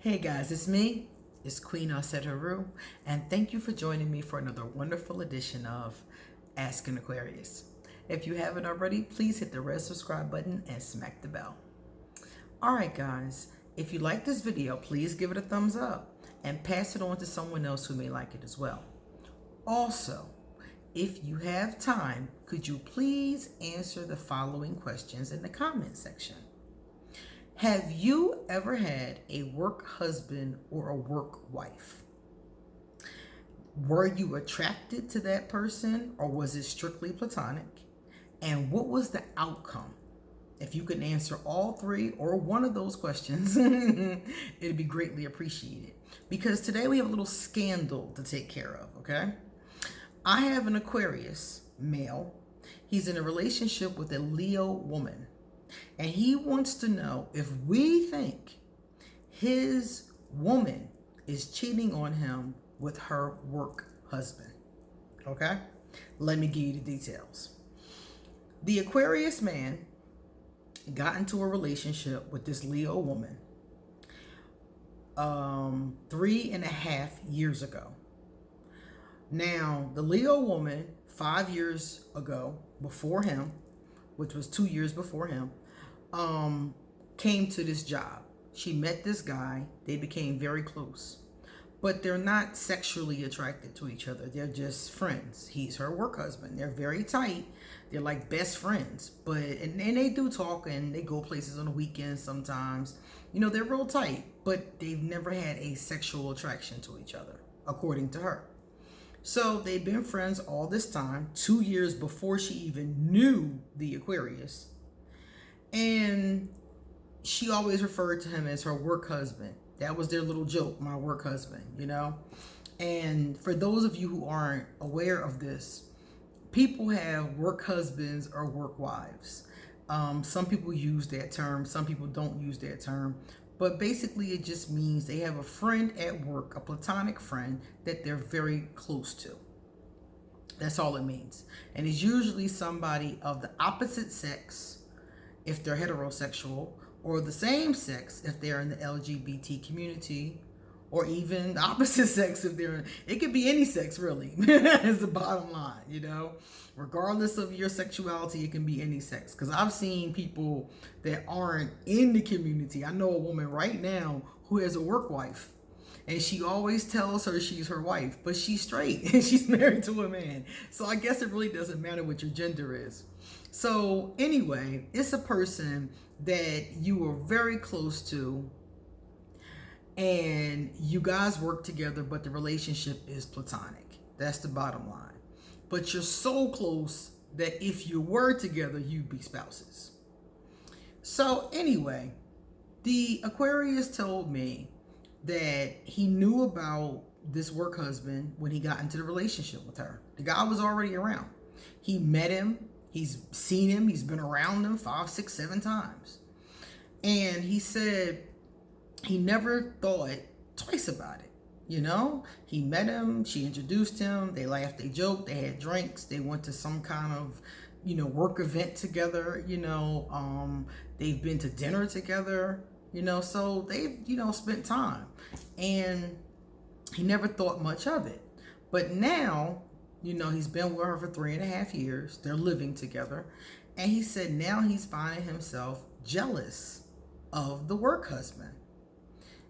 Hey guys, it's me. It's Queen Haru, and thank you for joining me for another wonderful edition of Ask an Aquarius. If you haven't already, please hit the red subscribe button and smack the bell. Alright guys, if you like this video, please give it a thumbs up and pass it on to someone else who may like it as well. Also, if you have time, could you please answer the following questions in the comment section? Have you ever had a work husband or a work wife? Were you attracted to that person or was it strictly platonic? And what was the outcome? If you can answer all three or one of those questions, it'd be greatly appreciated. Because today we have a little scandal to take care of, okay? I have an Aquarius male. He's in a relationship with a Leo woman. And he wants to know if we think his woman is cheating on him with her work husband. Okay? Let me give you the details. The Aquarius man got into a relationship with this Leo woman 3.5 years ago. Now, the Leo woman 5 years ago, before him, which was 2 years before him, came to this job. She met this guy. They became very close. But they're not sexually attracted to each other. They're just friends. He's her work husband. They're very tight. They're like best friends. And they do talk and they go places on the weekends sometimes. You know, they're real tight. But they've never had a sexual attraction to each other, according to her. So they've been friends all this time, 2 years before she even knew the Aquarius. And she always referred to him as her work husband. That was their little joke, my work husband, you know? And for those of you who aren't aware of this, people have work husbands or work wives. Some people use that term. Some people don't use that term. But basically, it just means they have a friend at work, a platonic friend that they're very close to. That's all it means. And it's usually somebody of the opposite sex, if they're heterosexual, or the same sex if they're in the LGBT community, or even the opposite sex if they're, it could be any sex really, is the bottom line, you know? Regardless of your sexuality, it can be any sex. Because I've seen people that aren't in the community. I know a woman right now who has a work wife. And she always tells her she's her wife, but she's straight and she's married to a man. So I guess it really doesn't matter what your gender is. So anyway, it's a person that you were very close to and you guys work together, but the relationship is platonic. That's the bottom line. But you're so close that if you were together, you'd be spouses. So anyway, the Aquarius told me that he knew about this work husband when he got into the relationship with her. The guy was already around. He met him. He's seen him. He's been around him 5, 6, 7 times. And he said he never thought twice about it. You know, he met him. She introduced him. They laughed. They joked. They had drinks. They went to some kind of, you know, work event together. You know, they've been to dinner together. You know, so they've, you know, spent time. And he never thought much of it. But now, you know, he's been with her for 3.5 years. They're living together. And he said now he's finding himself jealous of the work husband.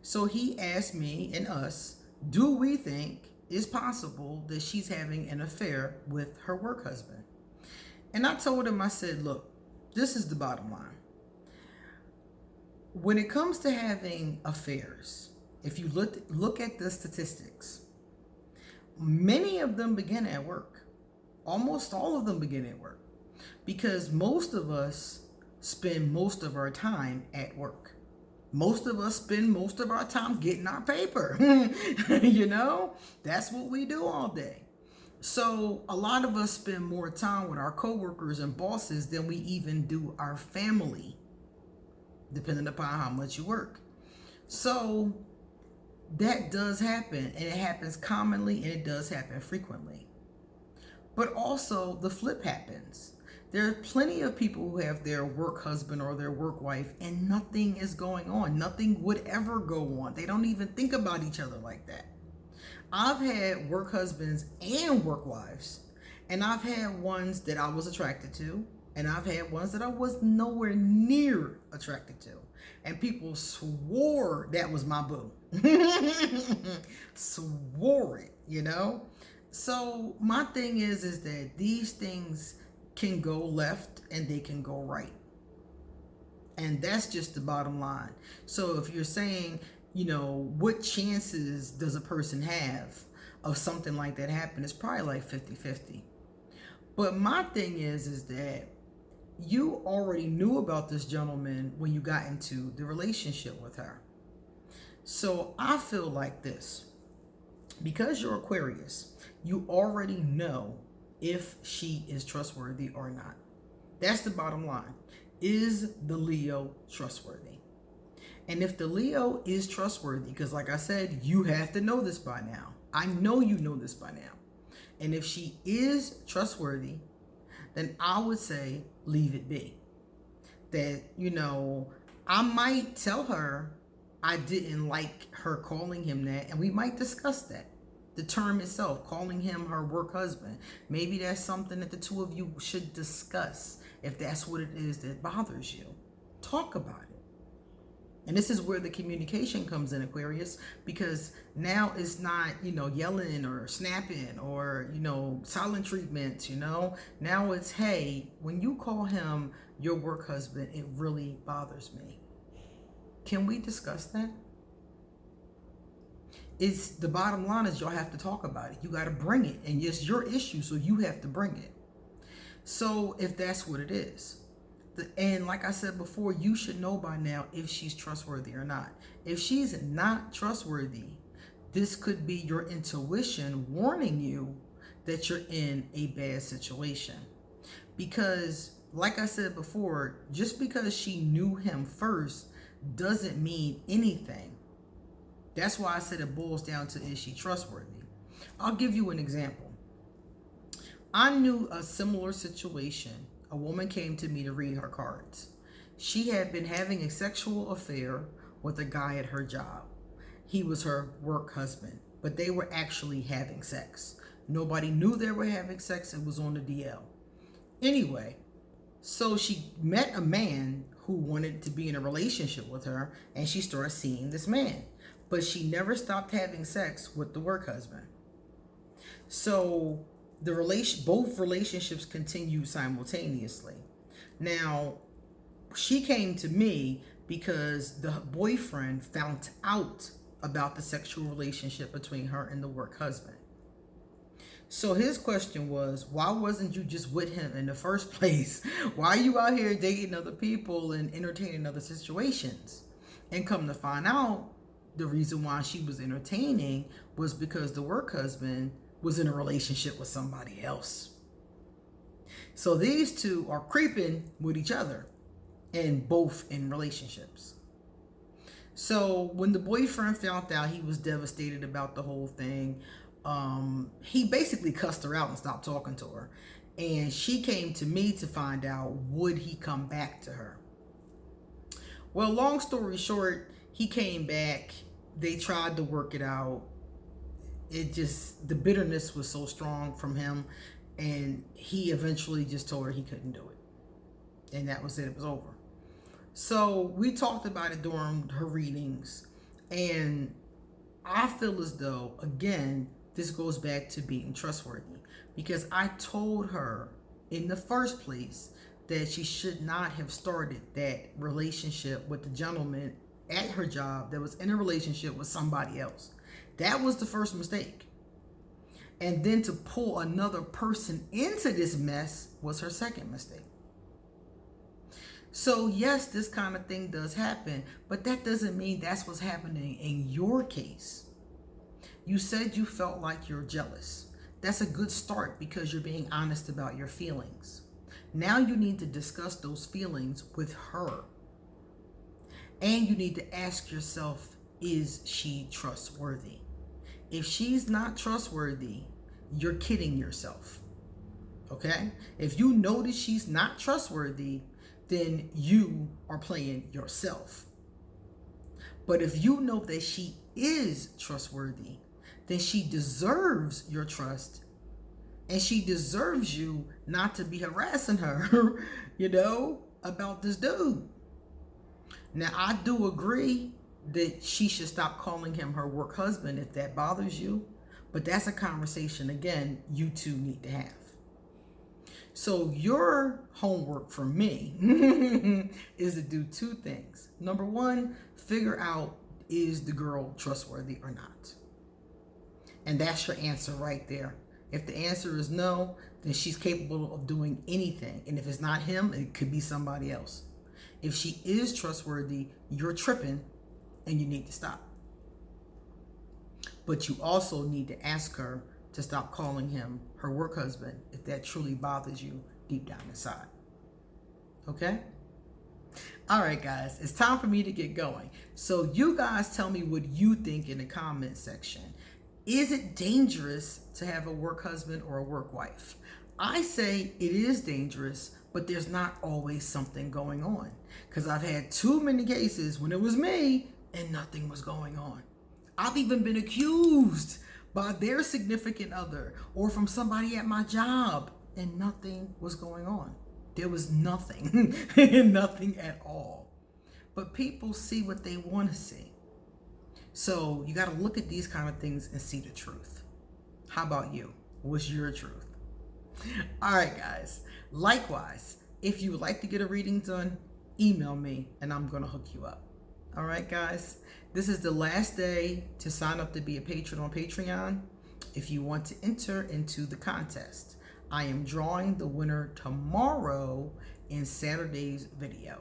So he asked me and us, do we think it's possible that she's having an affair with her work husband? And I told him, I said, look, this is the bottom line. When it comes to having affairs, if you look at the statistics, many of them begin at work. Almost all of them begin at work. Because most of us spend most of our time at work. Most of us spend most of our time getting our paper. You know, that's what we do all day. So a lot of us spend more time with our coworkers and bosses than we even do our family, depending upon how much you work. So that does happen, and it happens commonly, and it does happen frequently. But also the flip happens. There are plenty of people who have their work husband or their work wife and nothing is going on. Nothing would ever go on. They don't even think about each other like that. I've had work husbands and work wives, and I've had ones that I was attracted to, and I've had ones that I was nowhere near attracted to. And people swore that was my boo. Swore it, you know? So my thing is that these things can go left and they can go right. And that's just the bottom line. So if you're saying, you know, what chances does a person have of something like that happen, it's probably like 50-50. But my thing is that you already knew about this gentleman when you got into the relationship with her. So I feel like this. Because you're Aquarius, you already know if she is trustworthy or not. That's the bottom line. Is the Leo trustworthy? And if the Leo is trustworthy, because like I said, you have to know this by now. I know you know this by now. And if she is trustworthy, then I would say leave it be. That, you know, I might tell her I didn't like her calling him that, and we might discuss that. The term itself, calling him her work husband. Maybe that's something that the two of you should discuss if that's what it is that bothers you. Talk about it. And this is where the communication comes in, Aquarius, because now it's not, you know, yelling or snapping or, you know, silent treatments, you know. Now it's, hey, when you call him your work husband, it really bothers me. Can we discuss that? It's the bottom line is y'all have to talk about it. You got to bring it. And it's your issue, so you have to bring it. So if that's what it is. And like I said before, you should know by now if she's trustworthy or not. If she's not trustworthy, this could be your intuition warning you that you're in a bad situation. Because like I said before, just because she knew him first doesn't mean anything. That's why I said it boils down to, is she trustworthy? I'll give you an example. I knew a similar situation. A woman came to me to read her cards. She had been having a sexual affair with a guy at her job. He was her work husband, but they were actually having sex. Nobody knew they were having sex. It was on the DL. Anyway, so she met a man who wanted to be in a relationship with her, and she started seeing this man. But she never stopped having sex with the work husband. So both relationships continued simultaneously. Now, she came to me because the boyfriend found out about the sexual relationship between her and the work husband. So his question was, why wasn't you just with him in the first place? Why are you out here dating other people and entertaining other situations? And come to find out, the reason why she was entertaining was because the work husband was in a relationship with somebody else. So these two are creeping with each other and both in relationships. So when the boyfriend found out, he was devastated about the whole thing. He basically cussed her out and stopped talking to her. And she came to me to find out, would he come back to her? Well, long story short, he came back. They tried to work it out. The bitterness was so strong from him, and he eventually just told her he couldn't do it. And that was it. It was over. So we talked about it during her readings, and I feel as though, again, this goes back to being trustworthy, because I told her in the first place that she should not have started that relationship with the gentleman at her job that was in a relationship with somebody else. That was the first mistake. And then to pull another person into this mess was her second mistake. So yes, this kind of thing does happen, but that doesn't mean that's what's happening in your case. You said you felt like you're jealous. That's a good start because you're being honest about your feelings. Now you need to discuss those feelings with her. And you need to ask yourself, is she trustworthy? If she's not trustworthy, you're kidding yourself. Okay? If you notice she's not trustworthy, then you are playing yourself. But if you know that she is trustworthy, then she deserves your trust, and she deserves you not to be harassing her, about this dude. Now, I do agree that she should stop calling him her work husband if that bothers you, but that's a conversation, again, you two need to have. So your homework for me is to do two things. Number one, figure out, is the girl trustworthy or not? And that's your answer right there. If the answer is no, then she's capable of doing anything. And if it's not him, it could be somebody else. If she is trustworthy, you're tripping and you need to stop. But you also need to ask her to stop calling him her work husband if that truly bothers you deep down inside. Okay? All right, guys, it's time for me to get going. So you guys tell me what you think in the comment section. Is it dangerous to have a work husband or a work wife? I say it is dangerous, but there's not always something going on. Because I've had too many cases when it was me and nothing was going on. I've even been accused by their significant other or from somebody at my job and nothing was going on. There was nothing, nothing at all. But people see what they want to see. So you got to look at these kind of things and see the truth. How about you? What's your truth? All right, guys. Likewise, if you would like to get a reading done, email me and I'm going to hook you up. All right, guys. This is the last day to sign up to be a patron on Patreon. If you want to enter into the contest, I am drawing the winner tomorrow in Saturday's video.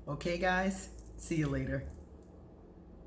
Okay, guys? See you later.